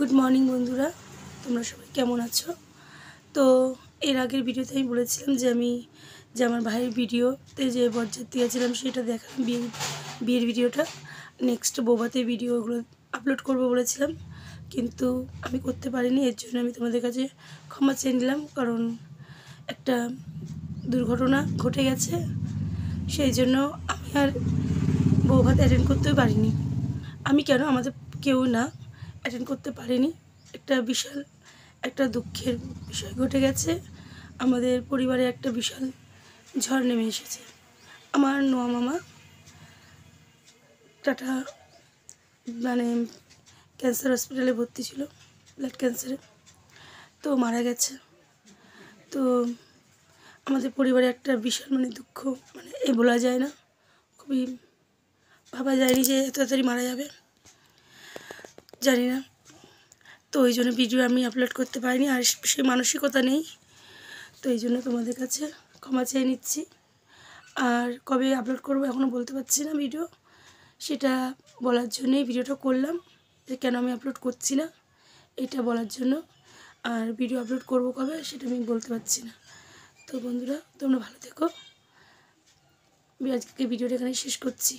Good morning বন্ধুরা, তোমরা সবাই কেমন আছো? তো এর আগের ভিডিওতে আমি বলেছিলাম যে আমার ভাইয়ের ভিডিওতে যে বরযাত্রী গেছিলাম সেটা দেখালাম, বিয়ের ভিডিওটা। নেক্সট বৌভাতের ভিডিওগুলো আপলোড করব বলেছিলাম, কিন্তু আমি করতে পারিনি। এর জন্য আমি তোমাদের কাছে ক্ষমা চেয়ে নিলাম, কারণ একটা দুর্ঘটনা ঘটে গেছে, সেই জন্য আমি আর বৌভাত অ্যাটেন্ড করতেও পারিনি। আমি কেন, আমাদের কেউ না অ্যাটেন্ড করতে পারিনি। বিশাল একটা দুঃখের বিষয় ঘটে গেছে। আমাদের পরিবারে একটা বিশাল ঝড় নেমে এসেছে। আমার নোয়া মামা টাটা ক্যান্সার হসপিটালে ভর্তি ছিল, ব্লাড ক্যান্সারে, তো মারা গেছে। তো আমাদের পরিবারে একটা বিশাল দুঃখ, এ বলা যায় না, খুবই ভাবা যায়নি যে এত তাড়াতাড়ি মারা যাবে, জানি না। তো ওই জন্য ভিডিও আমি আপলোড করতে পারিনি, আর সেই মানসিকতা নেই। তো এই জন্য তোমাদের কাছে ক্ষমা চেয়ে নিচ্ছি। আর কবে আপলোড করব এখনও বলতে পারছি না ভিডিও, সেটা বলার জন্যই ভিডিওটা করলাম, যে কেন আমি আপলোড করছি না এটা বলার জন্য। আর ভিডিও আপলোড করব কবে সেটা আমি বলতে পারছি না। তো বন্ধুরা, তোমরা ভালো থেকো। আজকে ভিডিওটা এখানে শেষ করছি।